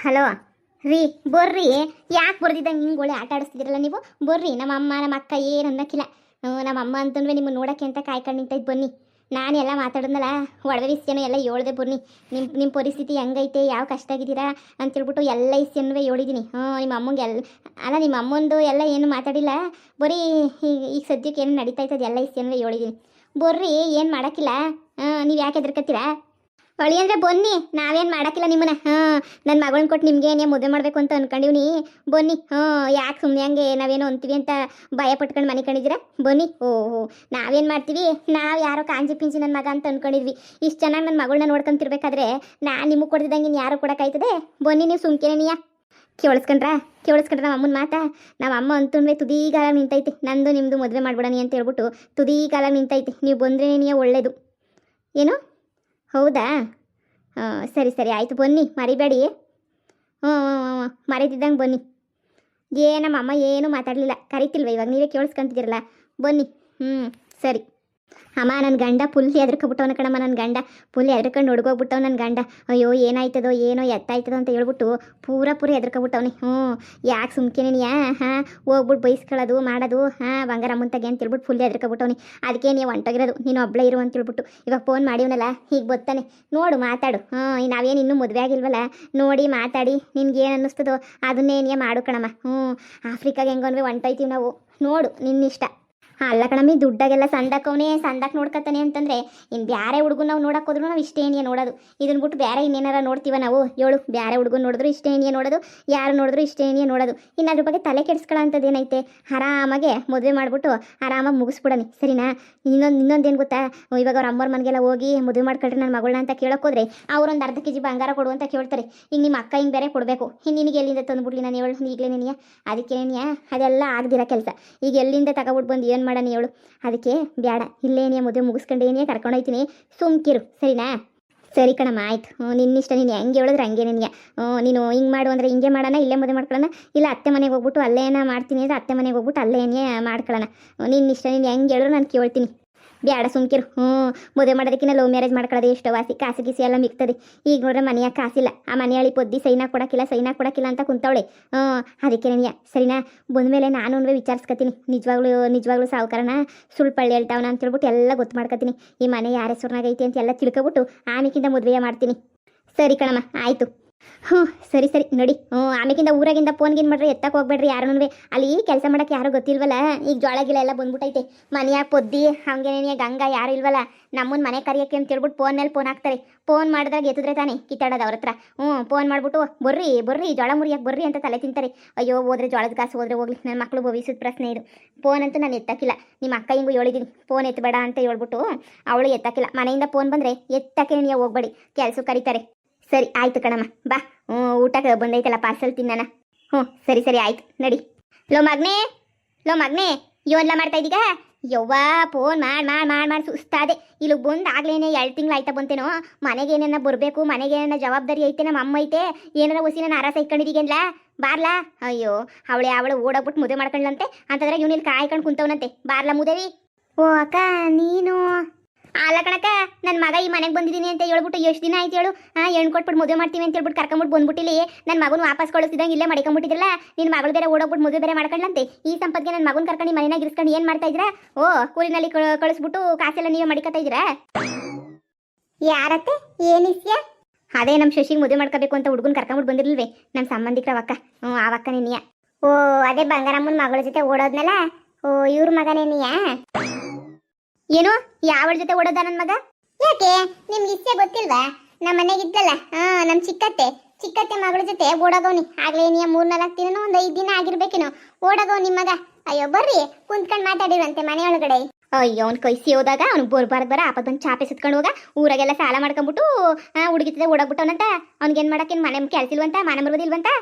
Hello ರೀ ಬರ್ರಿ. ಯಾಕೆ ಬರ್ದಿದ್ದಂಗೆ ಹಿಂಗೆ ಒಳ್ಳೆ ಆಟ ಆಡಿಸ್ತಿದ್ದೀರಲ್ಲ ನೀವು? ಬರ್ರಿ, ನಮ್ಮ ಅಮ್ಮ ನಮ್ಮ ಅಕ್ಕ ಏನು ಅನ್ನಕ್ಕಿಲ್ಲ. ನಮ್ಮ ಅಮ್ಮ ಅಂತಂದ್ರೆ ನಿಮ್ಮ ನೋಡೋಕ್ಕೆ ಅಂತ ಕಾಯ್ಕೊಂಡು ನಿಂತೈತೆ. ಬನ್ನಿ, ನಾನೆಲ್ಲ ಮಾತಾಡಿದ್ನಲ್ಲ ಒಡವೆ ವಿಷಯನೂ ಎಲ್ಲ ಹೇಳ್ದೆ. ಬನ್ನಿ, ನಿಮ್ಮ ಪರಿಸ್ಥಿತಿ ಹೆಂಗೈತೆ, ಯಾವ ಕಷ್ಟ ಆಗಿದ್ದೀರಾ ಅಂತೇಳ್ಬಿಟ್ಟು ಎಲ್ಲ ವಿಷಯನೂ ಹೇಳಿದ್ದೀನಿ. ನಿಮ್ಮ ಅಮ್ಮಂಗೆ ಅಲ್ಲ, ನಿಮ್ಮ ಅಮ್ಮಂದು ಎಲ್ಲ ಏನು ಮಾತಾಡಿಲ್ಲ. ಬರೀ ಈಗ ಸದ್ಯಕ್ಕೆ ಏನು ನಡೀತಾ ಇರ್ತದೆ ಎಲ್ಲ ವಿಷಯನೂ ಹೇಳಿದ್ದೀನಿ. ಬರ್ರಿ, ಏನು ಮಾಡೋಕ್ಕಿಲ್ಲ. ನೀವು ಯಾಕೆ ಹೆದರ್ಕತ್ತೀರಾ? ಹೊಳಿ ಅಂದರೆ ಬನ್ನಿ, ನಾವೇನು ಮಾಡೋಕ್ಕಿಲ್ಲ ನಿಮ್ಮನ್ನ. ನನ್ನ ಮಗಳನ್ನ ಕೊಟ್ಟು ನಿಮಗೆ ಏನೇ ಮದುವೆ ಮಾಡಬೇಕು ಅಂತ ಅನ್ಕೊಂಡಿವ್ನಿ. ಬನ್ನಿ. ಯಾಕೆ ಸುಮ್ಮನೆ ಹಂಗೆ ನಾವೇನೋ ಅಂತೀವಿ ಅಂತ ಭಯ ಪಟ್ಕೊಂಡು ಮನೆ ಕಂಡಿದ್ದೀರಾ? ಬನ್ನಿ. ಓಹೋ, ನಾವೇನು ಮಾಡ್ತೀವಿ? ನಾವು ಯಾರೋ ಕಾಂಜಿ ಪಿಂಜಿ ನನ್ನ ಮಗ ಅಂತ ಅಂದ್ಕೊಂಡಿದ್ವಿ. ಇಷ್ಟು ಚೆನ್ನಾಗಿ ನನ್ನ ಮಗಳನ್ನ ನೋಡ್ಕೊಂತಿರ್ಬೇಕಾದ್ರೆ ನಾನು ನಿಮಗೆ ಕೊಡ್ತಿದ್ದಂಗೆ ಇನ್ನು ಯಾರು ಕೊಡೋಕ್ಕಾಯ್ತದೆ? ಬನ್ನಿ, ನೀವು ಸುಮ್ಕೆನೆಯಾ ಕೇಳಿಸ್ಕೊಂಡ್ರಾ? ನಮ್ಮ ಅಮ್ಮನ ಮಾತಾ? ನಮ್ಮ ಅಮ್ಮ ಅಂತೂ ತುದೀಗಾಲಾಗಿ ನಿಂತೈತಿ. ನಂದು ನಿಮ್ಮದು ಮದುವೆ ಮಾಡ್ಬಿಡೋಣ ಅಂತ ಹೇಳ್ಬಿಟ್ಟು ತುದೀಗಾಲಾಗಿ ನಿಂತೈತಿ. ನೀವು ಬಂದ್ರೇನೇ ಒಳ್ಳೇದು. ಏನು? ಹೌದಾ? ಸರಿ ಸರಿ ಆಯಿತು, ಬನ್ನಿ, ಮರಿಬೇಡಿ. ಹ್ಞೂ ಮರೀತಿದ್ದಂಗೆ ಬನ್ನಿ. ನಮ್ಮ ಅಮ್ಮ ಏನೂ ಮಾತಾಡಲಿಲ್ಲ. ಕರಿತಿಲ್ವ ಇವಾಗ? ನೀವೇ ಕೇಳಿಸ್ಕೊಂತಿದ್ದೀರಲ್ಲ. ಬನ್ನಿ. ಸರಿ. ಅಮ್ಮ, ನನ್ನ ಗಂಡ ಫುಲ್ ಹೆದರ್ಕೊಬಿಟ್ಟವನ ಕಣಮ್ಮ. ನನ್ನ ಗಂಡ ಫುಲ್ ಹೆದರ್ಕೊಂಡು ಹುಡುಗೋಗ್ಬಿಟ್ಟವ್. ನನ್ನ ಗಂಡ ಅಯ್ಯೋ ಏನಾಯ್ತದೋ ಏನೋ ಎತ್ತಾಯ್ತದೋ ಅಂತ ಹೇಳ್ಬಿಟ್ಟು ಪೂರ ಹೆದರ್ಕೊಬಿಟ್ಟವನಿ. ಯಾಕೆ ಸುಮ್ಕೆನೇನಿಯಾ? ಹೋಗ್ಬಿಟ್ಟು ಬೈಸ್ಕೊಳ್ಳೋದು ಮಾಡೋದು. ಬಂಗಾರ ಅಮ್ಮಂತಾಗೆ ಅಂತ ಹೇಳ್ಬಿಟ್ಟು ಫುಲ್ ಹೆದರ್ಕೊಬಿಟ್ಟವನಿ. ಅದಕ್ಕೆ ನೀವು ಹೊಂಟೋಗಿರೋದು, ನೀನು ಒಬ್ಬಳೇ ಇರು ಅಂತ ಹೇಳ್ಬಿಟ್ಟು. ಇವಾಗ ಫೋನ್ ಮಾಡಿವನಲ್ಲ, ಈಗ ಬರ್ತಾನೆ. ನೋಡು, ಮಾತಾಡು. ನಾವೇನು ಇನ್ನೂ ಮದುವೆ ಆಗಿಲ್ವಲ್ಲ, ನೋಡಿ ಮಾತಾಡಿ ನಿನ್ಗೇನು ಅನ್ನಿಸ್ತದೋ ಅದನ್ನೇನೇ ಮಾಡು ಕಣಮ್ಮ. ಆಫ್ರಿಕಾಗೆ ಹೆಂಗನ್ವೆ ಹೊಂಟೋಯ್ತೀವಿ ನಾವು. ನೋಡು, ನಿನ್ನಿಷ್ಟ. ಅಲ್ಲ ಕಣಮ್ಮಿ, ದುಡ್ಡಾಗೆಲ್ಲ ಸಂಡಕ್ಕೆ ನೋಡ್ಕೊತಾನೆ ಅಂತಂದರೆ ಇನ್ನು ಬೇರೆ ಹುಡುಗನ ನಾವು ನೋಡಕ್ಕೆ ಹೋದ್ರು ನಾವು ಇಷ್ಟೇ ಏನಿಯೇ ನೋಡೋದು. ಇದನ್ನ ಬಿಟ್ಟು ಬೇರೆ ಇನ್ನೇನಾರ ನೋಡ್ತೀವ ನಾವು? ಹೇಳು, ಬೇರೆ ಹುಡುಗನ ನೋಡಿದ್ರು ಇಷ್ಟೇ ಏನಿಯೇ ನೋಡೋದು, ಯಾರು ನೋಡಿದ್ರು ಇಷ್ಟೇ ಏನಿಯೇ ನೋಡೋದು. ಇನ್ನು ಅದ್ರ ಬಗ್ಗೆ ತಲೆ ಕೆಡಿಸ್ಕೊಳ್ಳೋಂಥದ್ದು ಏನೈತೆ? ಆರಾಮಾಗೆ ಮದುವೆ ಮಾಡಿಬಿಟ್ಟು ಆರಾಮಾಗಿ ಮುಗಿಸ್ಬಿಡನಿ, ಸರಿನಾ? ಇನ್ನೊಂದೇನು ಗೊತ್ತಾ? ಇವಾಗ ಅವ್ರ ಅಮ್ಮವ್ರ ಮನೆಗೆಲ್ಲ ಹೋಗಿ ಮದುವೆ ಮಾಡ್ಕೊಳ್ರಿ ನನ್ನ ಮಗಳನ್ನ ಅಂತ ಕೇಳೋಕ್ಕೋದ್ರೆ ಅವ್ರೊಂದು ಅರ್ಧ ಕೆಜಿ ಬಂಗಾರ ಕೊಡು ಅಂತ ಕೇಳ್ತಾರೆ. ಈಗ ನಿಮ್ಮ ಅಕ್ಕ ಹಿಂಗೆ ಬೇರೆ ಕೊಡಬೇಕು. ನಿನಗೆ ಎಲ್ಲಿಂದ ತಂದುಬಿಡ್ಲಿ ನಾನು? ಹೇಳು ಈಗಲೇ ನೆನೆಯ. ಅದಕ್ಕೇನೆಯಾ ಅದೆಲ್ಲ ಆಗದಿರೋ ಕೆಲಸ. ಈಗ ಎಲ್ಲಿಂದ ತಗೊಬಿಟ್ಟು ಬಂದು ಏನು ಮಾಡೋಣ ಹೇಳು? ಅದಕ್ಕೆ ಬೇಡ, ಇಲ್ಲೇನೇ ಮದುವೆ ಮುಗಿಸ್ಕೊಂಡೇನೇ ಕರ್ಕೊಂಡೋಯ್ತೀನಿ, ಸುಮ್ಕಿರು, ಸರಿನಾ? ಸರಿ ಕಣಮ್ಮ, ಆಯ್ತು. ನಿನ್ನಿಷ್ಟ, ನೀನು ಹೆಂಗೆ ಹೇಳಿದ್ರೆ ಹಂಗೆ ನಿನಗೆ. ನೀನು ಹಿಂಗೆ ಮಾಡು ಅಂದರೆ ಹಿಂಗೆ ಮಾಡೋಣ, ಇಲ್ಲೇ ಮದುವೆ ಮಾಡ್ಕೊಳ್ಳೋಣ. ಇಲ್ಲ ಅತ್ತೆ ಮನೆಗೆ ಹೋಗ್ಬಿಟ್ಟು ಅಲ್ಲೇನ ಮಾಡ್ತೀನಿ ಅಂದರೆ ಅತ್ತೆ ಮನೆಗೆ ಹೋಗ್ಬಿಟ್ಟು ಅಲ್ಲೇನೇ ಮಾಡ್ಕೊಳ್ಳೋಣ. ನಿನ್ನಿಷ್ಟ, ನೀನು ಹೆಂಗೆ ಹೇಳಿದ್ರು ನಾನು ಕೇಳ್ತೀನಿ. ಬೇಡ, ಸುಮ್ಕಿರು. ಮದುವೆ ಮಾಡೋದಕ್ಕಿಂತ ಲವ್ ಮ್ಯಾರೇಜ್ ಮಾಡ್ಕೊಳ್ಳೋದು ಎಷ್ಟೋ ವಾಸಿ. ಕಾಸು ಗೀಸಿ ಎಲ್ಲ ಮಿಕ್ತದೆ. ಈಗ ನೋಡ್ರೆ ಮನೆಯಾಗ ಕಾಸಿಲ್ಲ. ಆ ಮನೆಯಾಳಿ ಪೊದ್ದಿ ಸೈನಾ ಕೊಡೋಕ್ಕಿಲ್ಲ ಅಂತ ಕುಂತವಳೆ. ಅದಕ್ಕೆ ನನಗೆ ಸರಿನಾ? ಬಂದಮೇಲೆ ನಾನು ವಿಚಾರಿಸ್ಕೊತೀನಿ. ನಿಜವಾಗ್ಲೂ ಸಾವುಕಾರನ ಸುಳ್ಪಳ್ಳಿ ಹೇಳ್ತಾವನ ಅಂತ ಹೇಳ್ಬಿಟ್ಟು ಎಲ್ಲ ಗೊತ್ತು ಮಾಡ್ಕೊತೀನಿ. ಈ ಮನೆ ಯಾರ ಹೆಸರಿನಾಗೈತಿ ಅಂತ ಎಲ್ಲ ತಿಳ್ಕೊಬಿಟ್ಟು ಆಮೇಕಿಂದ ಮದುವೆ ಮಾಡ್ತೀನಿ. ಸರಿ ಕಣಮ್ಮ, ಆಯಿತು. ಸರಿ ನಡಿ. ಆಮೇಕಿಂದ ಊರಾಗಿಂದ ಫೋನ್ಗಿನ್ ಮಾಡ್ರಿ, ಎತ್ತಕ್ಕೆ ಹೋಗ್ಬೇಡ್ರಿ ಯಾರನ್ನೂ. ಅಲ್ಲಿ ಕೆಲಸ ಮಾಡೋಕ್ಕೆ ಯಾರೂ ಗೊತ್ತಿಲ್ವಲ್ಲ. ಈಗ ಜೋಳ ಗಿಳ ಎಲ್ಲ ಬಂದ್ಬಿಟ್ಟೈತೆ. ಮನೆಯಾಗ ಪೊದ್ದಿ ಹಂಗೇನೇ ಗಂಗಾ ಯಾರು ಇಲ್ವಲ್ಲ. ನಮ್ಮನ್ನ ಮನೆ ಕರಿಯೋಕ್ಕೆ ಅಂತ ಹೇಳ್ಬಿಟ್ಟು ಫೋನ್ ಮೇಲೆ ಫೋನ್ ಹಾಕ್ತಾರೆ. ಫೋನ್ ಮಾಡಿದಾಗ ಎತ್ತಿದ್ರೆ ತಾನೇ ಕಿತ್ತಾಡೋದು ಅವ್ರ ಹತ್ರ. ಫೋನ್ ಮಾಡಿಬಿಟ್ಟು ಬರ್ರಿ ಜೋಳ ಮುರಿಯಕ್ಕೆ ಬರ್ರಿ ಅಂತ ತಲೆ ತಿಂತಾರೆ. ಅಯ್ಯೋ, ಹೋದ್ರೆ ಜೋಳದ ಕಾಸು ಹೋದ್ರೆ ಹೋಗ್ಲಿ, ನನ್ನ ಮಕ್ಕಳು ಭವಿಷ್ಯದ ಪ್ರಶ್ನೆ ಇದು. ಫೋನ್ ಅಂತೂ ನಾನು ಎತ್ತಕ್ಕಿಲ್ಲ. ನಿಮ್ಮ ಅಕ್ಕ ಹಿಂಗೂ ಹೇಳಿದ್ದೀನಿ, ಫೋನ್ ಎತ್ತಬೇಡ ಅಂತ ಹೇಳ್ಬಿಟ್ಟು. ಅವಳು ಎತ್ತಕ್ಕಿಲ್ಲ. ಮನೆಯಿಂದ ಫೋನ್ ಬಂದರೆ ಎತ್ತಕ್ಕೆ ನೀವು ಹೋಗ್ಬೇಡಿ, ಕೆಲ್ಸಕ್ಕೆ ಕರೀತಾರೆ. ಸರಿ ಆಯಿತು ಕಣಮ್ಮ, ಬಾ. ಊಟಕ್ಕೆ ಬಂದೈತಲ್ಲ, ಪಾರ್ಸಲ್ ತಿನ್ನೋಣ. ಸರಿ ಆಯ್ತು, ನಡಿ. ಲೋ ಮಗ್ನೆ ಯೋನ್ಲ ಮಾಡ್ತಾ ಇದ್ದೀಗ? ಯವ್ವ, ಫೋನ್ ಮಾಡಿ ಸುಸ್ತಾದೆ. ಇಲ್ಲಿಗೆ ಬಂದು ಆಗ್ಲೇನೆ 2 ತಿಂಗಳು ಆಯ್ತಾ ಬಂತೇನೋ. ಮನೆಗೆ ಏನೇನ ಬರಬೇಕು, ಮನೆಗೆ ಏನೇನ ಜವಾಬ್ದಾರಿ ಐತೆ, ನಮ್ಮ ಅಮ್ಮ ಐತೆ, ಏನಾರ ಹೊಸಿ ನಾನು ಆರಾಸ ಇಟ್ಕೊಂಡಿದ್ದೀಗೇನ್ಲ, ಬಾರ್ಲಾ. ಅಯ್ಯೋ, ಅವಳು ಓಡೋಗ್ಬಿಟ್ಟು ಮದುವೆ ಮಾಡ್ಕೊಂಡ್ಲಂತೆ ಅಂತಂದ್ರೆ ಇವನಿಲ್ಲಿ ಕಾಯ್ಕೊಂಡು ಕುಂತವನಂತೆ. ಬಾರ್ಲಾ ಮುದೇವಿ. ಓ ಅಕ್ಕ, ನೀನು? ಅಲ್ಲ ಕಣಕ್ಕ, ನನ್ನ ಮಗ ಈ ಮನೆಗೆ ಬಂದಿದ್ದೀನಿ ಅಂತ ಹೇಳ್ಬಿಟ್ಟು ಎಷ್ಟು ದಿನ ಆಯ್ತು ಹೇಳು? ಹೆಣ್ಣು ಕೊಟ್ಬಿಟ್ಟು ಮದುವೆ ಮಾಡ್ತೀವಿ ಅಂತ ಹೇಳ್ಬಿಟ್ಟು ಕರ್ಕೊಂಬಿಟ್ಟು ಬಂದ್ಬಿಟ್ಟಿಲ್ಲಿ ನನ್ನ ಮಗನ ವಾಪಸ್ ಕಳಿಸ್ತಿದ್ದಂಗೆ ಇಲ್ಲೇ ಮಡಿಕೊಂಬಿಟ್ಟಿದ್ರಲ್ಲ. ನಿನ್ನ ಮಗಳು ಬೇರೆ ಓಡೋಗ್ಬಿಟ್ಟು ಮದುವೆ ಬೇರೆ ಮಾಡ್ಕೊಂಡ್ಲಂತೆ. ಈ ಸಂಪತ್ತಿಗೆ ನನ್ನ ಮಗನ ಕರ್ಕೊಂಡು ಮನೆಯಾಗ ಇರಿಸ್ಕೊಂಡು ಏನು ಮಾಡ್ತಾ ಇದ್ದೀರಾ? ಕೂಲಿನಲ್ಲಿ ಕಳಿಸ್ಬಿಟ್ಟು ಕಾಸೆಲ್ಲ ನೀವೇ ಮಡಿಕತ್ತಾ ಇದ್ದೀರಾ? ಯಾರತ್ತೆ, ಏನಿಸ್ಯ? ಅದೇ ನಮ್ಮ ಶಶಿಗೆ ಮದುವೆ ಮಾಡ್ಕೋಬೇಕು ಅಂತ ಹುಡುಗನ ಕರ್ಕೊಂಬಿಟ್ಟು ಬಂದಿರ್ಲಿಲ್ವೇ, ನಮ್ಮ ಸಂಬಂಧಿಕರ ಅವಕ್ಕ. ಆವಕ್ಕ ನೀನಿಯ? ಅದೇ ಬಂಗಾರಮ್ಮನ ಮಗಳ ಜೊತೆ ಓಡೋದ್ನಲ್ಲ. ಇವ್ರ ಮಗನೇನಿಯಾ? ಏನು, ಯಾವಳ ಜೊತೆ ಓಡೋದ ನನ್ನ ಮಗ? ಯಾಕೆ, ನಿಮ್ಗೆ ಇಷ್ಟೇ ಗೊತ್ತಿಲ್ವಾ? ನಮ್ಮ ಮನೆಗಿದ್ದಲ್ಲ, ನಮ್ಮ ಚಿಕ್ಕತ್ತೆ ಮಗಳ ಜೊತೆ ಓಡೋಗವ್ನಿ. ಆಗ್ಲೇ ನೀ 3-4 ದಿನ, ಒಂದು 5 ದಿನ ಆಗಿರ್ಬೇಕೇನೋ ಓಡೋಗವ್ ನಿಮ್ಮ ಮಗ. ಅಯ್ಯೋ, ಬರ್ರಿ ಕುಂತ್ಕೊಂಡು ಮಾತಾಡಿರಂತೆ ಮನೆಯೊಳಗಡೆ. ಅಯ್ಯೋ, ಅವ್ನು ಕೈಸಿ ಹೋದಾಗ ಅವ್ನಿಗೆ ಬರ್ಬಾರ್ದು ಆಪತ್ತೊಂದು ಚಾಪೆ ಸುತ್ಕೊಂಡು ಹೋಗ. ಊರಾಗೆಲ್ಲ ಸಾಲ ಮಾಡ್ಕೊಂಬಿಟ್ಟು ಹುಡುಗಿತದೆ ಓಡೋಗ್ಬಿಟ್ಟವನಂತ. ಅವ್ನಿಗೇನು ಮಾಡಕ್ಕೆ ಮನೆ ಕೆಲಸ ಇಲ್ವಂತ, ಮನೆ ಬರೋದಿಲ್ವಂತ.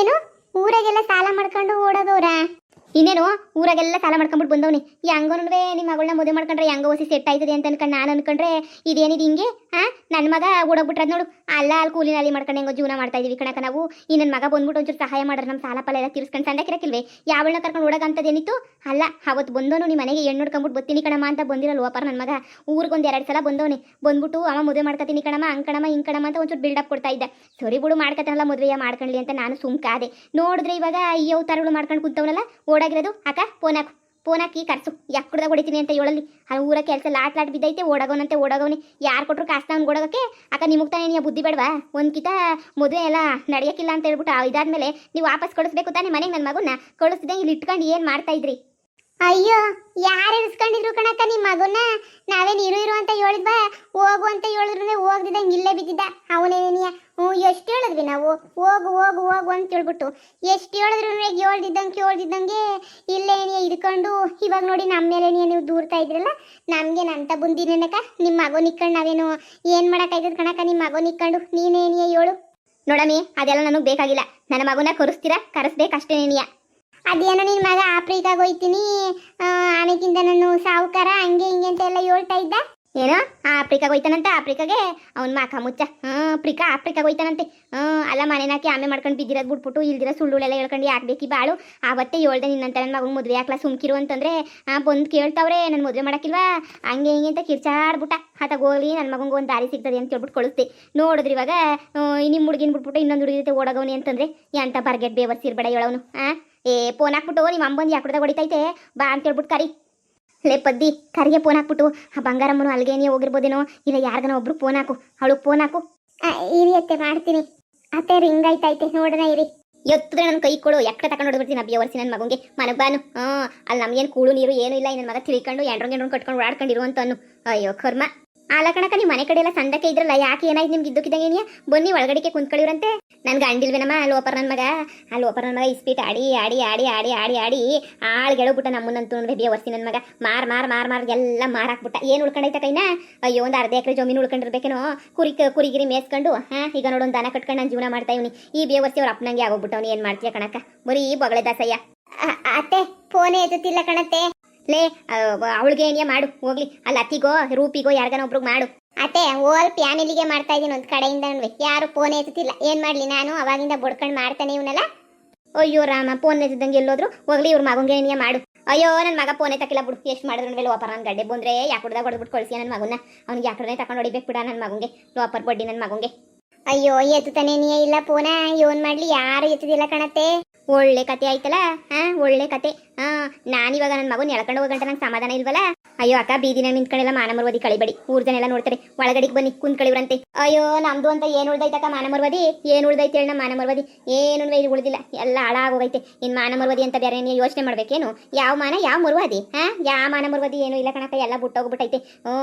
ಏನು, ಊರಾಗೆಲ್ಲ ಸಾಲ ಮಾಡ್ಕೊಂಡು ಓಡೋದವ್ರ? ಇನ್ನೇನು ಊರಾಗೆಲ್ಲ ಸಾಲ ಮಾಡ್ಕೊಂಡ್ಬಿಟ್ಟು ಬಂದವನಿ ಹೆಂಗೋನುವೆ ನಿಮ್ಮ ಮಗಳನ್ನ ಮದುವೆ ಮಾಡ್ಕೊಂಡ್ರೆ ಹೆಂಗೋ ಹೊಸಿ ಸೆಟ್ ಆಯ್ತದೆ ಅಂತ ಅನ್ಕೊಂಡು ನಾನು ಅನ್ಕೊಂಡ್ರೆ ಇದೇನಿದು ಹಿಂಗೆ ನನ್ನ ಮಗ ಓಡೋಗ್ಬಿಟ್ರದ್ ನೋಡು ಅಲ್ಲಿ ಕೂಲಿನಲ್ಲಿ ಮಾಡ್ಕೊಂಡು ಹೆಂಗೋ ಜೀವನ ಮಾಡ್ತಾ ಇದೀವಿ ಕಣಕ ನಾವು ಈ ನನ್ನ ಮಗ ಬಂದ್ಬಿಟ್ಟು ಒಂಚೂರು ಸಹಾಯ ಮಾಡ್ರೆ ನಮ್ಮ ಸಾಲ ಫಲ ಎಲ್ಲ ತೀರ್ಸ್ಕೊಂಡು ಸಂದಕ್ಕಿರಕ್ಕಿಲ್ವೇ ಯಾವಳನ್ನ ಕರ್ಕೊಂಡು ಓಡೋಗಂತದೇನಿತ್ತು ಅಲ್ಲ ಅವತ್ತು ಬಂದವನು ನಿಮ್ಮ ಮನೆಗೆ ಹೆಣ್ಣು ನೋಡ್ಕೊಂಡ್ಬಿಟ್ಟು ಬರ್ತೀನಿ ಕಣಮ್ಮ ಅಂತ ಬಂದಿರಲ್ವ ಅಪ್ಪ ನನ್ನ ಮಗ ಊರಿಗೊಂದು 2 ಸಲ ಬಂದವನಿ ಬಂದ್ಬಿಟ್ಟು ಅವ ಮದುವೆ ಮಾಡ್ಕೊತೀನಿ ಕಣಮ್ಮ ಹಂಕಣಮ್ಮ ಹಿಂಕಣಮ್ಮ ಅಂತ ಒಂಚೂರು ಬಿಲ್ಡಪ್ ಕೊಡ್ತಾ ಇದ್ದ ಸರಿ ಬಿಡು ಮಾಡ್ಕೊತಾನಲ್ಲ ಮದುವೆಯ ಮಾಡ್ಕೊಳ್ಳಿ ಅಂತ ನಾನು ಸುಮ್ಕಾದೆ ನೋಡಿದ್ರೆ ಇವಾಗ ಈ ಅವತಾರಗಳು ಮಾಡ್ಕೊಂಡು ಕೂತವನಲ್ಲ ಓಡಾಗಿರೋದು ಅಕ್ಕ ಫೋನ್ ಹಾಕಿ ಕರ್ಸು ಯಾಕುಡ್ದಾಗ ಹೊಡಿತೀನಿ ಅಂತ ಹೇಳಲಿ ಆ ಊರ ಕೆಲಸ ಲಾಟ್ ಬಿದ್ದೈತೆ ಓಡಾಗೋನಂತೆ ಓಡಾಗೋನಿ ಯಾರು ಕೊಟ್ಟರು ಕಾಸ್ತ ಅವ್ನು ಓಡೋಗಕ್ಕೆ ಅಕ್ಕ ನಿಮಗೆ ತಾನೇ ನೀ ಬುದ್ಧಿ ಬೇಡವಾ ಒಂದ್ಕಿತ ಮದುವೆ ಎಲ್ಲ ನಡೆಯೋಕ್ಕಿಲ್ಲ ಅಂತ ಹೇಳ್ಬಿಟ್ಟು ಇದಾದ್ಮೇಲೆ ನೀವು ವಾಪಸ್ ಕಳಿಸ್ಬೇಕು ತಾನೇ ಮನೆಗೆ ನನ್ನ ಮಗುನ ಕಳಿಸ್ದಂಗೆ ಇಲ್ಲಿ ಇಟ್ಕೊಂಡು ಏನು ಮಾಡ್ತಾ ಇದ್ರಿ ಅಯ್ಯೋ ಯಾರು ಇರಿಸ್ಕೊಂಡಿದ್ರು ಕಣಕ್ಕ ನಿಮ್ಮ ಮಗುನ ನಾವೇನು ಇರು ಅಂತ ಹೇಳಿದ್ವಾ ಹೋಗು ಅಂತ ಹೇಳಿದ್ರು ಹೋಗ್ದಿದ್ದಂಗೆ ಇಲ್ಲೇ ಬಿದ್ದಿದ್ದ ಅವನೇನಿಯ ಎಷ್ಟು ಹೇಳಿದ್ವಿ ನಾವು ಹೋಗು ಹೋಗು ಹೋಗು ಅಂತ ಹೇಳ್ಬಿಟ್ಟು ಎಷ್ಟು ಹೇಳಿದ್ರು ಕೇಳ್ದಿದ್ದಂಗೆ ಇಲ್ಲೇನಿಯ ಇದ್ಕೊಂಡು ಇವಾಗ ನೋಡಿ ನಮ್ಮ ಮೇಲೆ ನೀವು ದೂರ್ತಾ ಇದ್ರಲ್ಲ ನಮ್ಗೆ ನಂತ ಬಂದಿನೇನಕ್ಕ ನಿಮ್ಮ ಮಗು ನಿಕ್ಕೊಂಡು ನಾವೇನು ಏನು ಮಾಡೋಕ್ಕಾಯ್ತದ ಕಣಕ್ಕ ನಿಮ್ಮ ಮಗು ನಿಕ್ಕೊಂಡು ನೀನೇನಿಯ ಹೇಳು ನೋಡಮಿ ಅದೆಲ್ಲ ನನಗೆ ಬೇಕಾಗಿಲ್ಲ ನನ್ನ ಮಗುನ ಕರೆಸ್ಬೇಕಷ್ಟೇನೇನಿಯ ಅದೇನೋ ನಿನ್ನ ಮಗ ಆಫ್ರಿಕಾಗೆ ಹೋಯ್ತೀನಿ ಆಮೇಕಿಂದ ನಾನು ಸಾವುಕಾರ ಹಂಗೆ ಹಿಂಗೆ ಅಂತ ಎಲ್ಲ ಹೇಳ್ತಾ ಇದ್ದ ಏನೋ ಆಫ್ರಿಕಾಗೆ ಹೋಯ್ತಾನಂತೆ ಆಫ್ರಿಕಾಗೆ ಅವ್ನ ಮಾಕ ಮುಚ್ಚ ಆಫ್ರಿಕಾಗೆ ಹೋಯ್ತಾನಂತೆ ಅಲ್ಲ ಮನೆನಾಕಿ ಆಮೆ ಮಾಡ್ಕೊಂಡು ಬಿದ್ದಿರೋದು ಬಿಟ್ಬಿಟ್ಟು ಇಲ್ದಿರೋ ಸುಳ್ಳುಳೆಲ್ಲ ಹೇಳ್ಕೊಂಡು ಯಾಕೆ ಬಾಳು ಆವತ್ತೇ ಹೇಳ್ದೆ ನಿನ್ನಂತ ನನ್ನ ಮಗನ ಮದುವೆ ಹಾಕ್ಲಾ ಸುಮ್ಕಿರು ಅಂತಂದ್ರೆ ಬಂದು ಕೇಳ್ತಾವ್ರೆ ನನ್ನ ಮದುವೆ ಮಾಡೋಕ್ಕಿಲ್ವಾ ಹಂಗೆ ಹಿಂಗೆ ಅಂತ ಕಿರ್ಚಾಡ್ಬಿಟ್ಟ ಆತಾಗ ಹೋಗ್ಲಿ ನನ್ನ ಮಗಂಗೆ ಒಂದು ದಾರಿ ಸಿಗ್ತದೆ ಅಂತ ಹೇಳ್ಬಿಟ್ಟು ಕಳಿಸ್ತೆ ನೋಡಿದ್ರಿ ಇವಾಗ ನಿಮ್ಮ ಹುಡುಗಿನ ಬಿಟ್ಬಿಟ್ಟು ಇನ್ನೊಂದು ಹುಡುಗಿ ಜೊತೆ ಓಡೋಗವನಿ ಅಂತಂದ್ರೆ ಎಂತ ಬರ್ಗೆಟ್ ಬೇವರ್ಸಿರ್ಬೇಡ ಹೇಳವನು ಫೋನ್ ಹಾಕ್ಬಿಟ್ಟು ನಿಮ್ಮ ಅಮ್ಮಂದು ಯಾಕುಡ್ದಾಗ ಹೊಡಿತೈತೆ ಬಾ ಅಂತ ಹೇಳ್ಬಿಟ್ಟು ಕರಿ ಲೇ ಪದ್ದಿ ಕರಿಗೆ ಫೋನ್ ಹಾಕ್ಬಿಟ್ಟು ಆ ಬಂಗಾರಮ್ಮನು ಅಲ್ಗೇನಿಯೇ ಹೋಗಿರ್ಬೋದೇನೋ ಇಲ್ಲ ಯಾರಿಗನ ಒಬ್ರು ಫೋನ್ ಹಾಕು ಅವಳು ಫೋನ್ ಹಾಕು ಇರಿ ಅತ್ತೆ ಮಾಡ್ತೀನಿ ಅತ್ತೆ ರಿಂಗ್ ಆಯ್ತೈತೆ ನೋಡೋಣ ಇರಿ ಎತ್ತಿದ್ರೆ ನನ್ನ ಕೈ ಕೊಡು ಎಕ್ಕ ತಗೊಂಡು ಹೊಡ್ಬಿಡ್ತೀನಿ ಬೇವರ್ಸಿ ನನ್ನ ಮಗಂಗೆ ಮನಗೆ ಬಾನು ಅಲ್ಲಿ ನಮ್ಗೇನು ಕೂಳು ನೀರು ಏನೂ ಇಲ್ಲ ನನ್ನ ಮಗ ತಿಳ್ಕೊಂಡು ಎಂಡ್ರಂಗೆ ಕಟ್ಕೊಂಡು ಓಡಾಡ್ಕೊಂಡಿರು ಅಂತನು ಅಯ್ಯೋ ಕರ್ಮ ಆಲ ಕಣಕ ನೀವು ಮನೆ ಕಡೆ ಎಲ್ಲ ಸಂದಕ್ಕೆ ಇದ್ರಲ್ಲ ಯಾಕೆ ಏನಾಯ್ತು ನಿಮ್ಗೆ ಇದ್ದಕ್ಕಿದ್ದಂಗೆ ಏನಿಯಾ ಬನ್ನಿ ಒಳಗಡೆಗೆ ಕುಂತ್ಕೊಳ್ಳಿವ್ರಂತೆ ನನ್ಗೆ ಅಂಡಿಲ್ವೇನಮ್ಮ ಲೋಪರ್ ನನ್ನ ಮಗ ಇಸ್ಪೀಟ್ ಆಡಿ ಆಳ್ಗೆಳಬಿಟ್ಟ ನಮ್ಮನ್ನಂತೂ ಬೇವರ್ಸಿ ನನ್ನ ಮಗ ಮಾರ್ ಎಲ್ಲ ಮಾರಾಕ್ಬಿಟ್ಟ ಏನು ಉಳ್ಕೊಂಡೈತ ಕೈನ ಅಯ್ಯೋ ಒಂದು ಅರ್ಧ ಎಕರೆ ಜಮೀನು ಉಳ್ಕೊಂಡಿರ್ಬೇಕೇನೋ ಕುರಿಗಿರಿ ಮೇಸ್ಕೊಂಡು ಈಗ ನೋಡು ಒಂದು ದನ ಕಟ್ಕೊಂಡು ನಾನು ಜೀವನ ಮಾಡ್ತಾ ಇವ್ನಿ ಈ ಬೇವರ್ಸಿ ಅವ್ರ ಅಪ್ಪನಂಗೆ ಆಗೋಗ್ಬಿಟ್ಟವ್ನು ಏನು ಮಾಡ್ತೀಯ ಕಣಕ್ಕ ಬರೀ ಬೊಗಳೆ ದಾಸಯ್ಯ ಅತ್ತೆ ಫೋನೇ ಎತ್ತುತ್ತಿಲ್ಲ ಕಣತ್ತೆ ಲೇ ಅವಳಿಗೆ ಏನಿಯ ಮಾಡು ಹೋಗ್ಲಿ ಅಲ್ಲಿ ಅತ್ತಿಗೋ ರೂಪಿಗೋ ಯಾರಿಗಾನ ಒಬ್ರಿಗೆ ಮಾಡು ಅತ್ತೆ ಓಲ್ ಪ್ಯಾನಿಲಿಗೆ ಮಾಡ್ತಾ ಇದ್ದೀನಿ ಒಂದು ಕಡೆಯಿಂದ ಯಾರು ಫೋನ್ ಎತ್ತುತ್ತಿಲ್ಲ ಏನು ಮಾಡಲಿ ನಾನು ಅವಾಗಿಂದ ಬಡ್ಕೊಂಡು ಮಾಡ್ತಾನೆ ಇವನಲ್ಲ ಅಯ್ಯೋ ರಾಮ ಫೋನ್ ಎತ್ತಿದಂಗೆ ಎಲ್ಲೋದ್ರು ಹೋಗ್ಲಿ ಇವ್ರ ಮಗಂಗೆ ಏನಿಯ ಮಾಡು ಅಯ್ಯೋ ನನ್ನ ಮಗ ಫೋನೇ ತಕ್ಕಿಲ್ಲ ಬಿಡು ಎಷ್ಟು ಮಾಡಿದ್ರು ಮೇಲೆ ಲೋಪರ್ ನನ್ನ ಗಡ್ಡೆ ಬಂದ್ರೆ ಯಾಕುಡ್ದಾಗ ಹೊಡೆದ್ಬಿಟ್ಟು ಕಳಿಸಿ ನನ್ನ ಮಗನ ಅವ್ನಿಗೆ ಯಾಕಡೆ ತಗೊಂಡು ಹೊಡಿಬೇಕು ಬಿಡ ನನ್ನ ಮಗಂಗೆ ಲೋಪರ್ ಬಡ್ಡಿ ನನ್ನ ಮಗಂಗೆ ಅಯ್ಯೋ ಎತ್ತುತ್ತಾನೆ ನೀ ಇಲ್ಲ ಫೋನ ಏನ್ ಮಾಡ್ಲಿ ಯಾರು ಎತ್ತದಿಲ್ಲ ಕಣತ್ತೆ ಒಳ್ಳೆ ಕತೆ ಆಯ್ತಲ್ಲ ಒಳ್ಳೆ ಕತೆ ನಾನಿವಾಗ ನನ್ನ ಮಗನ ಎಳ್ಕೊಂಡು ಹೋಗಂಟ ನಂಗೆ ಸಮಾಧಾನ ಇಲ್ವಲ್ಲ ಅಯ್ಯೋ ಅಕ್ಕ ಬೀದಿನ ನಿಂತ್ಕೊಂಡೆಲ್ಲ ಮಾನಮರ್ವದಿ ಕಳಿಬೇಡಿ ಊರ್ ಜನ ಎಲ್ಲ ನೋಡ್ತಾರೆ ಒಳಗಡೆಗೆ ಬನ್ನಿ ಕುಂತ್ಕಳಿವ್ರಂತೆ ಅಯ್ಯೋ ನಮ್ದು ಅಂತ ಏನು ಉಳ್ದೈತಕ್ಕ ಮಾನಮರ್ವದಿ ಏನು ಉಳ್ದೈತೆ ಹೇಳ ಮಾನಮರ್ವದಿ ಏನು ಇದು ಉಳಿದಿಲ್ಲ ಎಲ್ಲ ಹಾಳಾಗೋಗೈತೆ ಇನ್ನು ಮಾನಮರ್ವದಿ ಅಂತ ಬೇರೆ ಯೋಚನೆ ಮಾಡ್ಬೇಕೇನು ಯಾವ ಮರ್ವಾದಿ ಯಾವ ಮಾನಮರ್ವದಿ ಏನು ಇಲ್ಲ ಕಣಕ್ಕ ಎಲ್ಲ ಬಿಟ್ಟೋಗ್ಬಿಟ್ಟೈತೆ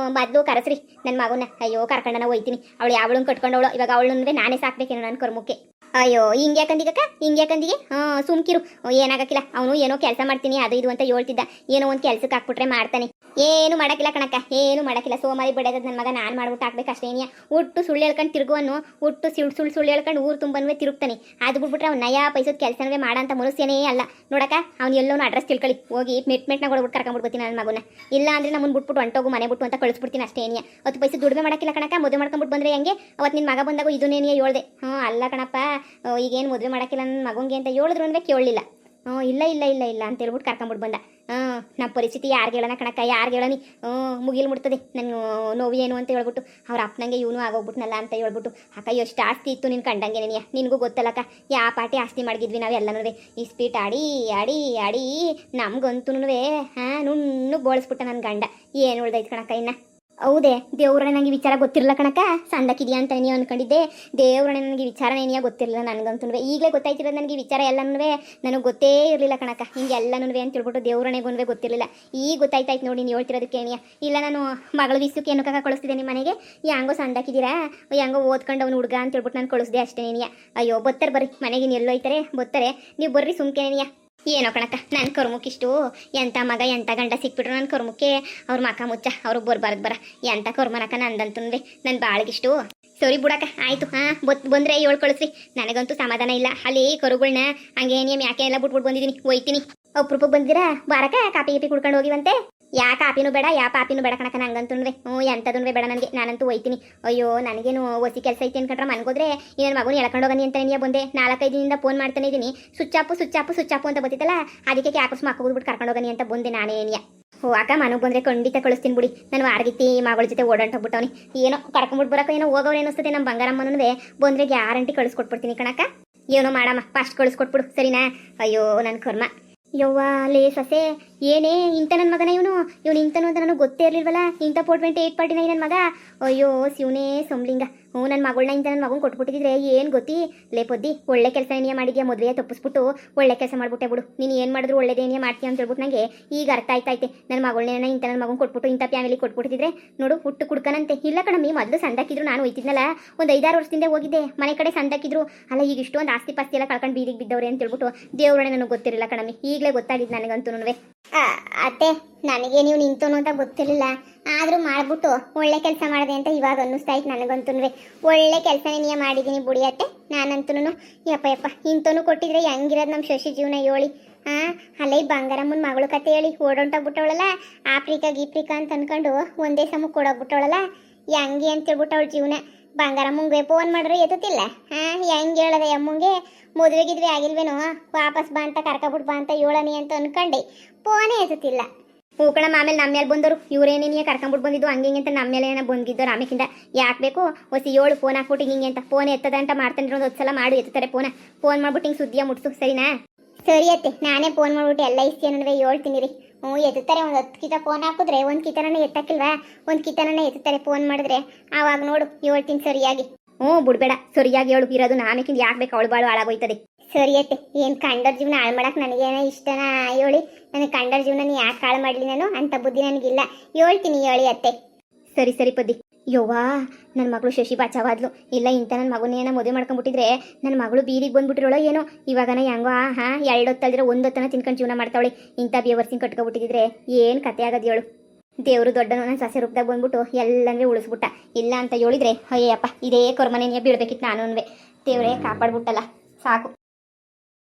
ಮೊದಲು ಕರೆಸ್ರಿ ನನ್ನ ಮಗನ ಅಯ್ಯೋ ಕರ್ಕೊಂಡನ ಹೋಯ್ತೀನಿ ಅವಳು ಯಾವಳನ್ನ ಕಟ್ಕೊಂಡವಳು ಇವಾಗ ಅವಳು ನಾನೇ ಸಾಕ್ಬೇಕೇನು ನನ್ನ ಕರ್ಮಕ್ಕೆ ಅಯ್ಯೋ ಹಿಂಗ್ಯಾಕಂದಿಗೆ ಸುಮ್ಕಿರು ಏನಾಗಕ್ಕಿಲ್ಲ ಅವನು ಏನೋ ಕೆಲಸ ಮಾಡ್ತೀನಿ ಅದು ಇದು ಅಂತ ಹೇಳ್ತಿದ್ದ ಏನೋ ಒಂದು ಕೆಲ್ಸಕ್ಕೆ ಹಾಕ್ಬಿಟ್ರೆ ಮಾಡ್ತಾನೆ ಏನು ಮಾಡಕ್ಕಿಲ್ಲ ಕಣಕ್ಕ ಏನು ಮಾಡಕ್ಕಿಲ್ಲ ಸೋಮಾರಿ ಬಿಡೋದ್ ನನ್ನ ಮಗ ನಾನು ಮಾಡ್ಬಿಟ್ಟು ಹಾಕ್ಬೇಕಷ್ಟೇನಿಯ ಹುಟ್ಟು ಸುಳ್ಳು ಹೇಳ್ಕೊಂಡು ತಿರುಗುವನು ಹುಟ್ಟು ಸುಳ್ಳು ಹೇಳ್ಕೊಂಡು ಊರು ತುಂಬನವೇ ತಿರುಗ್ತಾನೆ ಅದು ಬಿಟ್ಬಿಟ್ರೆ ಅವ್ನು ನಯಾ ಪೈಸದ ಕೆಲಸವೇ ಮಾಡಂತ ಮನುಷ್ಯನೇ ಅಲ್ಲ ನೋಡಕ್ಕ ಅವ್ನು ಎಲ್ಲೋನು ಅಡ್ರೆಸ್ ತಿಳ್ಕೊಳ್ಳಿ ಹೋಗಿ ಮೆಟ್ನಾಗ ಹೊಡ್ಬಿಟ್ಟು ಕರ್ಕೊಂಡ್ಬಿಡ್ತೀನಿ ನನ್ನ ಮಗನ ಇಲ್ಲ ಅಂದ್ರೆ ನಮ್ಮನ್ನು ಬಿಟ್ಬಿಟ್ಟು ಹೊಂಟೋಗು ಮನೆ ಬಿಟ್ಟು ಅಂತ ಕಳಿಸ್ಬಿಡ್ತೀನಿ ಅಷ್ಟೇನಿಯ 10 ಪೈಸೆ ದುಡಿಮೆ ಮಾಡಕ್ಕಿಲ್ಲ ಕಣಕ್ಕ ಮದುವೆ ಮಾಡ್ಕೊಂಡ್ಬಿಟ್ಟು ಬಂದ್ರೆ ಹೆಂಗೆ ಅವತ್ತು ನಿನ್ನ ಮಗ ಬಂದಾಗ ಇದನ್ನೇನಿಯ ಹೇಳ್ದೆ ಅಲ್ಲ ಕಣಪ್ಪ ಈಗೇನು ಮದುವೆ ಮಾಡಕ್ಕಿಲ್ಲ ನನ್ನ ಮಗಂಗೆ ಅಂತ ಹೇಳಿದ್ರು ಅಂದ್ರೆ ಕೇಳಲಿಲ್ಲ ಇಲ್ಲ ಅಂತ ಹೇಳ್ಬಿಟ್ಟು ಕರ್ಕೊಂಬಿಟ್ಟು ಬಂದ ನಮ್ಮ ಪರಿಸ್ಥಿತಿ ಯಾರಿಗೆ ಹೇಳೋಣ ಕಣಕ್ಕ ಯಾರಿಗೆ ಹೇಳೋನಿ ಮುಗಿಲು ಮುಡ್ತದೆ ನನ್ನ ನೋವು ಏನು ಅಂತ ಹೇಳ್ಬಿಟ್ಟು ಅವ್ರ ಅಪ್ಪನಂಗೆ ಇವನು ಆಗೋಗ್ಬಿಟ್ನಲ್ಲ ಅಂತ ಹೇಳ್ಬಿಟ್ಟು ಅಕ್ಕ ಎಷ್ಟು ಆಸ್ತಿ ಇತ್ತು ನಿನ್ನ ಕಂಡಂಗೆ ನೆನೆಯ ನಿನಗೂ ಗೊತ್ತಲ್ಲಕ್ಕ ಯಾವ ಪಾಟಿ ಆಸ್ತಿ ಮಾಡಿದ್ವಿ ನಾವು ಎಲ್ಲನೂ ಇಸ್ಪೀಟ್ ಆಡಿ ನಮ್ಗಂತೂ ನುಣ್ಣಗೆ ಬೋಳಿಸ್ಬಿಟ್ಟ ನನ್ನ ಗಂಡ ಏನು ಉಳ್ದೈತೆ ಕಣಕ್ಕ ಇನ್ನ ಹೌದೇ ದೇವ್ರನೇ ನನಗೆ ವಿಚಾರ ಗೊತ್ತಿರಲ್ಲ ಕಣಕ್ಕ ಸಂದಕ್ಕಿದೆಯಾ ಅಂತ ನೀವು ಅನ್ಕೊಂಡಿದ್ದೆ ದೇವ್ರನೇ ನನಗೆ ವಿಚಾರ ಏನಿಯಾ ಗೊತ್ತಿರಲಿಲ್ಲ ನನಗಂತೂ ಈಗಲೇ ಗೊತ್ತಾಯ್ತಿರೋದು ನನಗೆ ವಿಚಾರ ಎಲ್ಲನೂ ನನಗೆ ಗೊತ್ತೇ ಇರಲಿಲ್ಲ ಕಣಕ್ಕ ಹಿಂಗೆ ಎಲ್ಲನೂ ಅಂತ ಹೇಳ್ಬಿಟ್ಟು ದೇವ್ರನೆಗೂ ಗೊತ್ತಿರಲಿಲ್ಲ ಈಗ ಗೊತ್ತಾಯ್ತಾಯ್ತು ನೋಡಿ ನೀವು ಹೇಳ್ತಿರೋದಕ್ಕೆ ಏನಿಯಾ ಇಲ್ಲ ನಾನು ಮಗಳ ವಿಸಕ್ಕೆ ಏನೋ ಕಳಿಸ್ತಿದ್ದೆ ನಿಮ್ಮ ಮನೆಗೆ ಹೆಂಗೋ ಸಂದಕ್ಕಿದ್ದೀರಾ ಹೆಂಗೋ ಓದ್ಕೊಂಡು ಅವ್ನು ಹುಡುಗ ಅಂತ ಹೇಳ್ಬಿಟ್ಟು ನಾನು ಕಳಿಸ್ದೆ ಅಷ್ಟೇ ಏನಿಯಾ ಅಯ್ಯೋ ಬತ್ತಾರೆ ಬರ್ರಿ ಮನೆಗೆ ಎಲ್ಲೋ ಹೋಯ್ತಾರೆ ಬತ್ತಾರೆ ನೀವು ಬರ್ರಿ ಸುಮ್ಕೇನೇನಿಯಾ ಏನೋ ಕಣಕ್ಕ ನನ್ನ ಕರ್ಮಕ್ಕಿಷ್ಟು ಎಂಥ ಮಗ ಎಂಥ ಗಂಡ ಸಿಕ್ಬಿಟ್ರು ನನ್ನ ಕರ್ಮಕ್ಕೆ ಅವ್ರ ಮಕ ಮುಚ್ಚ ಅವ್ರಿಗೆ ಬರ್ಬಾರ್ದು ಎಂಥ ಕರ್ಮನಕ್ಕ ನಂದಂತಂದ್ರೆ ನನ್ನ ಬಾಳಿಗಿಷ್ಟು ಸರಿ ಬಿಡಕ್ಕ ಆಯಿತು ಬಂದರೆ ಏಳು ಕಳಿಸ್ರಿ ನನಗಂತೂ ಸಮಾಧಾನ ಇಲ್ಲ ಅಲ್ಲಿ ಕರುಗಳನ್ನ ಹಂಗೇನೇ ಯಾಕೆ ಎಲ್ಲ ಬಿಟ್ಬಿಟ್ಟು ಬಂದಿದ್ದೀನಿ ಹೋಯ್ತೀನಿ ಅಪ್ರೂಪಕ್ಕೆ ಬಂದಿರಾ ಬಾರಕ ಕಾಪಿ ಗೀಪಿ ಕುಡ್ಕೊಂಡು ಹೋಗಿವಂತೆ. ಯಾ ಕಾಪಿನೂ ಬೇಡ ಯಾ ಪಾಪಿನೂ ಬೇಡ ಕಣಕ ನಂಗಂತುನ್ವೆ. ಎಂಥದನ್ವೇ ಬೇಡ ನನಗೆ, ನಾನಂತೂ ಹೋಯ್ತೀನಿ. ಅಯ್ಯೋ ನನಗೇನು ಹೊಸಿ ಕೆಲಸ ಐತೆ ಅನ್ಕೊಂಡ್ರೆ ಮನ್ಗೋದ್ರೆ ಈ ನನ್ನ ಮಗುನ ಎಳ್ಕೊಂಡು ಹೋಗನಿ ಅಂತ ನೀ ಬಂದೆ. 4-5 ದಿನದಿಂದ ಫೋನ್ ಮಾಡ್ತಾನೆ ಇದ್ದೀನಿ. ಸ್ವಿಚ್ ಆಫ್ ಅಂತ ಬತ್ತಿತ್ತಲ್ಲ, ಅದಕ್ಕೆ ಯಾಕಸ್ ಮಕ್ಕ ಹೋಗ್ಬಿಟ್ಟು ಕರ್ಕೊಂಡು ಹೋಗನಿ ಅಂತ ಬಂದೆ ನಾನೇನಿಯ. ಅಕ್ಕ ಮನೆಗೆ ಬಂದರೆ ಖಂಡಿತ ಕಳಿಸ್ತೀನಿ ಬಿಡಿ. ನಾನು ವಾರಗಿತ್ತಿ ಮಗಳ ಜೊತೆ ಓಡಾಡ್ಬಿಟ್ಟವನಿ. ಏನೋ ಕರ್ಕೊಂಡ್ಬಿಟ್ಟು ಬರೋಕೆ ಏನೋ ಹೋಗೋರು ಏನಿಸ್ತದೆ. ನಮ್ಮ ಬಂಗಾರಮ್ಮನೂ ಬಂದರೆ ಗ್ಯಾರಂಟಿ ಕಳಿಸ್ಕೊಟ್ಬಿಡ್ತೀನಿ ಕಣಕ್ಕ. ಏನೋ ಮಾಡಮ್ಮ ಫಾಸ್ಟ್ ಕಳಿಸ್ಕೊಟ್ಬಿಡು ಸರಿನಾ. ಅಯ್ಯೋ ನನ್ನ ಕರ್ಮ. ಯವ್ವ ಲೇ ಸೊಸೆ, ಏನೇ ಇಂಥ ನನ್ನ ಮಗನ ಇವನು ಇಂಥನು ಅಂತ ನನಗೆ ಗೊತ್ತೇ ಇರಲಿಲ್ವಲ್ಲ. ಇಂಥ 428 ನನ್ನ ಮಗ. ಅಯ್ಯೋ ಶಿವನೇ ಸೊಮ್ಲಿಂಗ. ನನ್ನ ಮಗಳನ್ನ ಇಂಥ ನನ್ನ ಮಗನ ಕೊಟ್ಬಿಟ್ಟಿದ್ರೆ ಏನು ಗೊತ್ತಿ. ಲೇ ಪೊದ್ದಿ, ಒಳ್ಳೆ ಕೆಲಸ ಏನಿಯ ಮಾಡಿದ್ಯಾ. ಮದುವೆ ತಪ್ಪಿಸ್ಬಿಟ್ಟು ಒಳ್ಳೆ ಕೆಲಸ ಮಾಡ್ಬಿಟ್ಟೆ ಬಿಡು. ನೀನು ಏನು ಮಾಡಿದ್ರು ಒಳ್ಳೇದೇನಿಯ ಮಾಡ್ತೀಯ ಅಂತ ಹೇಳ್ಬಿಟ್ಟು ನನಗೆ ಈಗ ಅರ್ಥ ಆಯ್ತೈತೆ. ನನ್ನ ಮಗಳನ್ನೇನ ಇಂಥ ನನ್ನ ಮಗನ ಕೊಟ್ಬಿಟ್ಟು ಇಂಥ ಫ್ಯಾಮಿಲಿ ಕೊಟ್ಬಿಟ್ಟಿದ್ರೆ ನೋಡು ಹುಟ್ಟು ಕುಡ್ಕನಂತೆ. ಇಲ್ಲ ಕಣಮ್ಮಿ, ಮೊದಲು ಸಂದಾಕಿದ್ರು ನಾನು ಹೋಯ್ತಿದ್ನಲ್ಲ, ಒಂದು 5-6 ವರ್ಷದಿಂದ ಹೋಗಿದ್ದೆ. ಮನೆ ಕಡೆ ಸಂದಾಕಿದ್ರು ಅಲ್ಲ. ಈಗ ಇಷ್ಟೊಂದು ಆಸ್ತಿ ಪಾಸ್ತಿ ಎಲ್ಲ ಕಳ್ಕೊಂಡು ಬೀದಿಗೆ ಬಿದ್ದವ್ರೆ ಅಂತ ಹೇಳ್ಬಿಟ್ಟು ದೇವ್ರೊಳಗೆ ನನಗೆ ಗೊತ್ತಿರಲಿಲ್ಲ ಕಣಮ್ಮಿ. ಈಗಲೇ ಗೊತ್ತಾಗಿದ್ದು ನನಗಂತೂ. ಅತ್ತೆ, ನನಗೆ ನೀವು ನಿಂತೋನು ಅಂತ ಗೊತ್ತಿರಲಿಲ್ಲ. ಆದರೂ ಮಾಡ್ಬಿಟ್ಟು ಒಳ್ಳೆ ಕೆಲಸ ಮಾಡಿದೆ ಅಂತ ಇವಾಗ ಅನ್ನಿಸ್ತಾ ಇತ್ತು ನನಗಂತೂ. ಒಳ್ಳೆ ಕೆಲಸನೇ ನೀ ಮಾಡಿದ್ದೀನಿ ಬುಡಿ ಅತ್ತೆ. ನಾನಂತೂ ಯಪ್ಪ ಇಂತನೂ ಕೊಟ್ಟಿದ್ರೆ ಹೆಂಗಿರೋದು ನಮ್ಮ ಶಶಿ ಜೀವನ ಹೇಳಿ. ಅಲ್ಲೇ ಬಂಗಾರಮ್ಮನ ಮಗಳು ಕತೆ ಹೇಳಿ ಓಡೊಂಟೋಗ್ಬಿಟ್ಟವಳಲ್ಲ. ಆಫ್ರಿಕಾ ಅಂತ ಅನ್ಕೊಂಡು ಒಂದೇ ಸಮ ಕೊಡೋಗ್ಬಿಟ್ಟವಳಲ್ಲ. ಹೆಂಗೆ ಅಂತ ಹೇಳ್ಬಿಟ್ಟು ಅವಳ ಜೀವನ. ಬಂಗಾರಮ್ಮಂಗೆ ಫೋನ್ ಮಾಡಿದ್ರೆ ಎತ್ತುತ್ತಿಲ್ಲ. ಹೆಂಗೆ ಹೇಳದೆ ಅಮ್ಮಂಗೆ ಮದುವೆಗಿದ್ವಿ ಆಗಿಲ್ವೇನೋ, ವಾಪಸ್ ಬಾ ಅಂತ ಕರ್ಕೊಬಿಟ್ಟು ಬಾ ಅಂತ ಹೇಳನಿ ಅಂತ ಅನ್ಕೊಂಡೆ. ಫೋನೇ ಎತ್ತುತ್ತಿಲ್ಲ. ಹೂಕಣ ಆಮೇಲೆ ನಮ್ಮ ಮೇಲೆ ಬಂದವರು ಇವ್ರೇನೇನಿಯ ಕರ್ಕೊಂಬಿಟ್ಟು ಬಂದಿದ್ದು ಹಂಗೆ ಅಂತ ನಮ್ಮ ಮೇಲೆ ಏನೋ ಬಂದಿದ್ದವ್ರು. ಆಮೇಕಿಂದ ಯಾಕೆ ಬೇಕು ಹೊಸಿ 7 ಫೋನ್ ಹಾಕ್ಬಿಟ್ಟು ಹಿಂಗೆ ಅಂತ ಫೋನ್ ಎತ್ತದ ಅಂತ ಮಾಡ್ತಾನೆ. ಒಂದು ಸಲ ಮಾಡಿ ಎತ್ತಾರೆ ಫೋನ್ ಮಾಡ್ಬಿಟ್ಟು ಹಿಂಗೆ ಸುದ್ದಿಯ ಮುಟ್ಸು ಸರಿನಾ. ಸರಿ ಅತ್ತೆ, ನಾನೇ ಫೋನ್ ಮಾಡ್ಬಿಟ್ಟು ಎಲ್ಲ ಇಸ್ತೀನಂದ್ರೆ ಹೇಳ್ತೀನಿ ರೀ. ಎತ್ತುತ್ತಾರೆ. ಒಂದು 10 ಕಿತ ಫೋನ್ ಹಾಕಿದ್ರೆ ಒಂದು ಕಿತನ ಎತ್ತಕ್ಕಿಲ್ವಾ, ಒಂದು ಕಿತನ ಎತ್ತುತ್ತಾರೆ ಫೋನ್ ಮಾಡಿದ್ರೆ. ಆವಾಗ ನೋಡು ಹೇಳ್ತೀನಿ ಸರಿಯಾಗಿ. ಬಿಡ್ಬೇಡ, ಸರಿಯಾಗಿ ಹೇಳು. ಇರೋದು ನಾಮೇಕಿಂದ ಯಾಕೆ ಬೇಕು, ಅವಳು ಬಾಳು ಹಾಳಾಗೋಯ್ತದೆ. ಸರಿ ಅತ್ತೆ, ಏನು ಕಂಡೋರ್ ಜೀವನ ಹಾಳು ಮಾಡಕ್ಕೆ ನನಗೇನೋ ಇಷ್ಟನಾ ಹೇಳಿ. ನನಗೆ ಕಂಡೋರ್ ಜೀವನ ಯಾಕೆ ಹಾಳು ಮಾಡಲಿ ನಾನು ಅಂತ ಬುದ್ಧಿ ನನಗಿಲ್ಲ. ಹೇಳ್ತೀನಿ ಹೇಳಿ ಅತ್ತೆ. ಸರಿ ಪದ್ದಿ. ಯವ್ವಾ, ನನ್ನ ಮಗಳು ಶಶಿ ಬಾಚಾವಾದ್ಲು. ಇಲ್ಲ ಇಂಥ ನನ್ನ ಮಗನೇನ ಮದುವೆ ಮಾಡ್ಕೊಂಡ್ಬಿಟ್ಟಿದ್ರೆ ನನ್ನ ಮಗಳು ಬೀದಿಗೆ ಬಂದ್ಬಿಟ್ಟಿರೋಳೋ ಏನೋ. ಇವಾಗನ ಹೆಂಗೋ 2 ಹೊತ್ತಲ್ದಿರೋ 1 ಹೊತ್ತನ ತಿನ್ಕೊಂಡು ಜೀವನ ಮಾಡ್ತಾವಳೆ. ಇಂಥ ಬೇವರ್ಸಿಂಗ್ ಕಟ್ಕೊಬಿಟ್ಟಿದ್ರೆ ಏನು ಕತೆ ಆಗೋದು ಹೇಳು. ದೇವರು ದೊಡ್ಡನು ನನ್ನ ಸಸ್ಯ ರೂಪದಾಗ ಬಂದ್ಬಿಟ್ಟು ಎಲ್ಲಂದ್ರೆ ಉಳಿಸ್ಬಿಟ್ಟ. ಇಲ್ಲ ಅಂತ ಹೇಳಿದ್ರೆ ಅಯ್ಯಪ್ಪ ಇದೇ ಕೊರ್ಮನೆ ಬೀಳ್ಬೇಕಿತ್ತು ನಾನು. ದೇವರೇ ಕಾಪಾಡ್ಬಿಟ್ಟಲ್ಲ, ಸಾಕು.